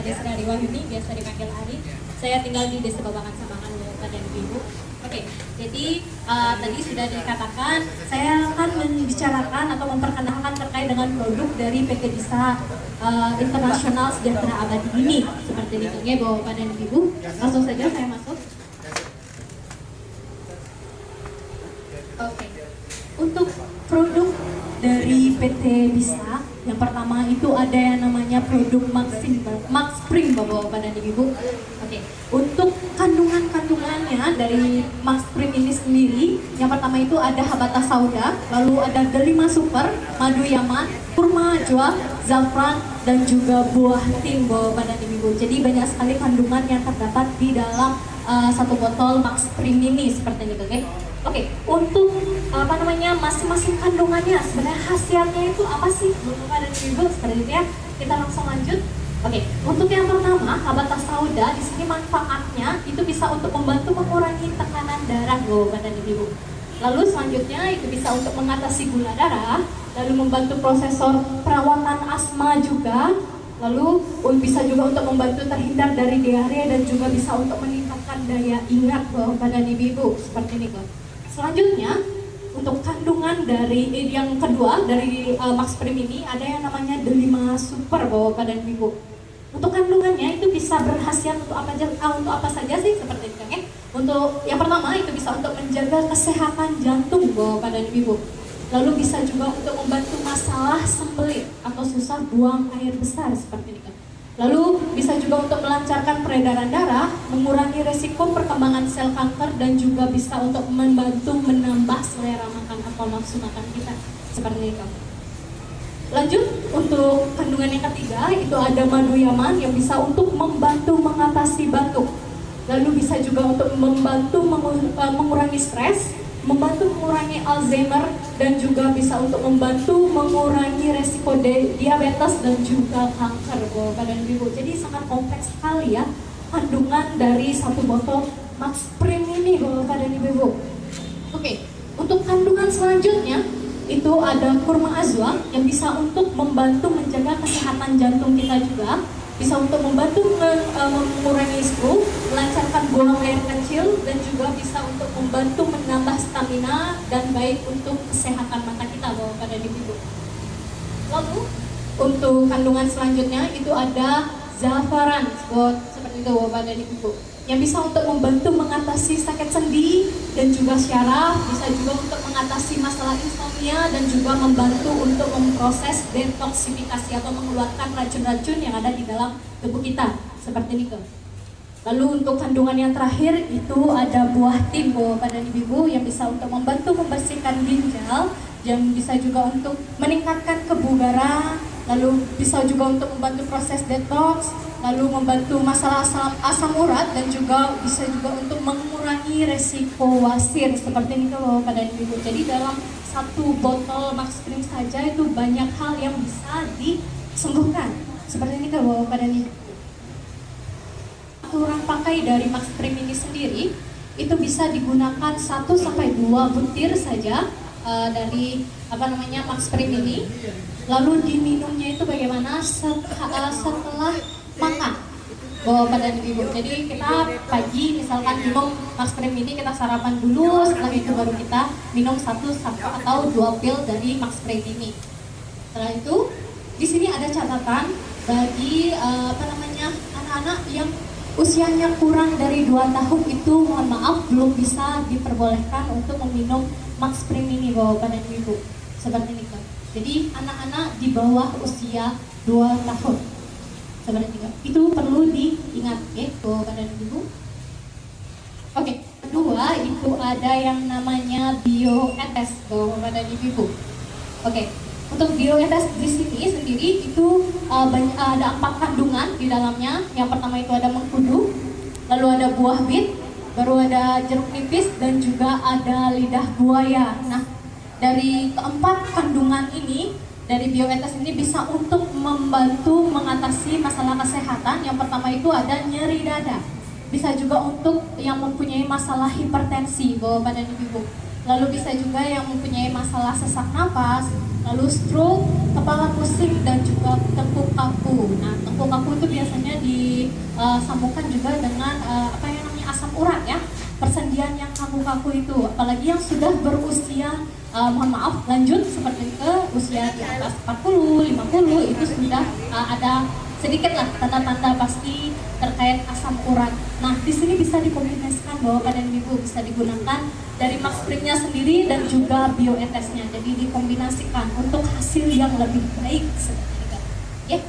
Desra Wahyuni, biasa dipanggil Ari. Saya tinggal di Desa Babakan Sabangan, Bapak dan Ibu. Oke, jadi tadi sudah dikatakan, saya akan membicarakan atau memperkenalkan terkait dengan produk dari PT Disa Internasional Sejahtera Abadi ini. Seperti itu, ya Bapak dan Ibu. Langsung saja saya masuk. Oke, untuk produk dari PT Disa, yang pertama itu ada yang namanya produk Max Spring Bapak dan Ibu. Oke, untuk kandungannya dari Max Spring ini sendiri, yang pertama itu ada Habata Sauda, lalu ada Delima Super, Madu Yaman, Kurma Ajwa, Zafran, dan juga buah tim Bapak dan Ibu. Jadi banyak sekali kandungan yang terdapat di dalam satu botol Max Spring ini seperti itu, oke? Oke, untuk masing-masing kandungannya sebenarnya khasiatnya itu apa sih Bapak dan Ibu? Seperti itu ya. Kita langsung lanjut. Oke, untuk yang pertama, Habata Sauda di sini manfaatnya itu bisa untuk membantu mengurangi tekanan darah Bapak dan Ibu. Lalu selanjutnya itu bisa untuk mengatasi gula darah, lalu membantu prosesor perawatan asma juga, lalu bisa juga untuk membantu terhindar dari diare dan juga bisa untuk meningkatkan daya ingat Bapak dan Ibu seperti ini kok. Selanjutnya, untuk kandungan dari yang kedua dari Max Spring ini ada yang namanya Delima Super Bapak dan Ibu. Untuk kandungannya itu bisa berkhasiat untuk apa saja sih seperti itu ya. Untuk yang pertama itu bisa untuk menjaga kesehatan jantung Bapak dan Ibu. Lalu bisa juga untuk membantu masalah sembelit atau susah buang air besar seperti itu. Lalu bisa juga untuk melancarkan peredaran darah, mengurangi resiko perkembangan sel kanker, dan juga bisa untuk membantu menambah selera makan atau nafsu makan kita seperti itu. Lanjut, untuk kandungan yang ketiga itu ada Madu Yaman yang bisa untuk membantu mengatasi batuk. Lalu bisa juga untuk membantu mengurangi stres, membantu mengurangi Alzheimer, dan juga bisa untuk membantu mengurangi resiko diabetes dan juga kanker Bapak dan Ibu. Jadi sangat kompleks sekali ya kandungan dari satu botol Max Spring ini Bapak dan Ibu. Oke, untuk kandungan selanjutnya itu ada Kurma Ajwa yang bisa untuk membantu menjaga kesehatan jantung kita juga, bisa untuk membantu mengurangi stroke, melancarkan buang air kecil, dan juga bisa untuk membantu menambah stamina dan baik untuk kesehatan mata kita Bapak dan Ibu. Lalu untuk kandungan selanjutnya itu ada Zafran seperti itu Bapak dan Ibu, yang bisa untuk membantu mengatasi sakit sendi dan juga syaraf, bisa juga untuk mengatasi masalah insomnia dan juga membantu untuk memproses detoksifikasi atau mengeluarkan racun-racun yang ada di dalam tubuh kita seperti ini. Lalu untuk kandungan yang terakhir itu ada buah tim Bapak dan Ibu yang bisa untuk membantu membersihkan ginjal, yang bisa juga untuk meningkatkan kebugaran, lalu bisa juga untuk membantu proses detox, lalu membantu masalah asam urat, dan juga bisa juga untuk mengurangi resiko wasir seperti ini Bapak dan Ibu. Jadi dalam satu botol Max Spring saja itu banyak hal yang bisa disembuhkan seperti ini Bapak dan Ibu. Aturan pakai dari Max Spring ini sendiri itu bisa digunakan 1-2 butir saja dari Max Spring ini. Lalu diminumnya itu bagaimana setelah makan Bapak dan Ibu. Jadi kita pagi misalkan minum Max Spring ini, kita sarapan dulu, setelah itu baru kita minum 1 atau 2 pil dari Max Spring ini. Setelah itu di sini ada catatan bagi anak-anak yang usianya kurang dari 2 tahun itu, mohon maaf, belum bisa diperbolehkan untuk meminum Max Spring ini Bapak dan Ibu. Seperti ini kan. Jadi anak-anak di bawah usia 2 tahun. Seperti itu. Itu perlu diingat ya Bapak dan Ibu. Oke, kedua itu ada yang namanya bioetes Bapak dan Ibu. Oke. Untuk bioetes di sini sendiri itu ada 4 kandungan di dalamnya. Yang pertama itu ada mengkudu, lalu ada buah bit, baru ada jeruk nipis, dan juga ada lidah buaya. Nah, dari keempat kandungan ini dari bioetes ini bisa untuk membantu mengatasi masalah kesehatan. Yang pertama itu ada nyeri dada. Bisa juga untuk yang mempunyai masalah hipertensi Bapak dan Ibu. lalu bisa juga yang mempunyai masalah sesak napas, lalu stroke, kepala pusing, dan juga tengkuk kaku. Nah, tengkuk kaku itu biasanya disambungkan juga dengan apa yang namanya asam urat ya, persendian yang kaku-kaku itu, apalagi yang sudah berusia mohon maaf lanjut seperti ke usia di atas 40, 50 itu sudah ada sedikit lah tanda-tanda pasti terkait asam urat. Nah, di sini bisa dikombinasikan bahwa pada ibu bisa digunakan dari Max Spring-nya sendiri dan juga bioetes-nya. Jadi dikombinasikan untuk hasil yang lebih baik seperti itu. Ya.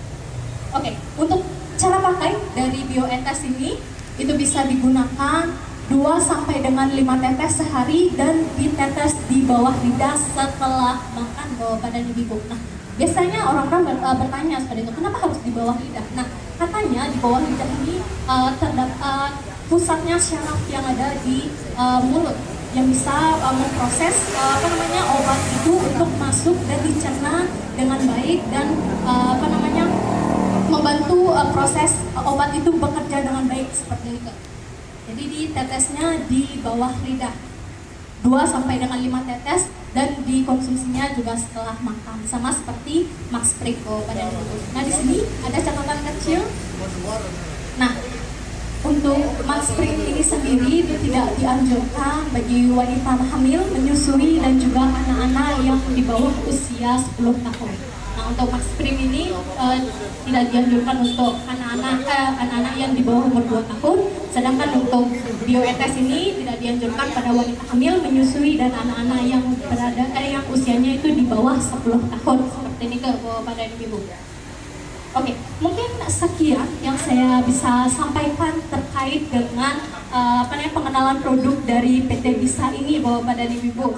Oke, untuk cara pakai dari bioetes ini itu bisa digunakan 2 sampai dengan 5 tetes sehari dan ditetes di bawah lidah setelah makan bahwa badan ibu. Nah, biasanya orang-orang bertanya seperti itu, kenapa harus di bawah lidah? Nah, katanya di bawah lidah ini terdapat pusatnya syaraf yang ada di mulut yang bisa memproses obat itu untuk masuk dan dicerna dengan baik dan membantu proses obat itu bekerja dengan baik seperti itu. Jadi di tetesnya di bawah lidah 2 sampai dengan 5 tetes dan dikonsumsinya juga setelah makan sama seperti Max Spring pada dulu. Nah, di sini ada catatan kecil. Nah, untuk Max Spring ini sendiri itu tidak dianjurkan bagi wanita hamil, menyusui dan juga anak-anak yang di bawah usia 10 tahun. Nah, untuk Max Spring ini tidak dianjurkan untuk anak-anak yang di bawah umur 2 tahun, sedangkan untuk bioetes ini tidak dianjurkan pada wanita hamil, menyusui dan anak-anak yang yang usianya itu di bawah 10 tahun seperti ini ke pada ibu. Oke, mungkin sekian yang saya bisa sampaikan terkait dengan pengenalan produk dari PT Bisa ini bahwa pada ibu.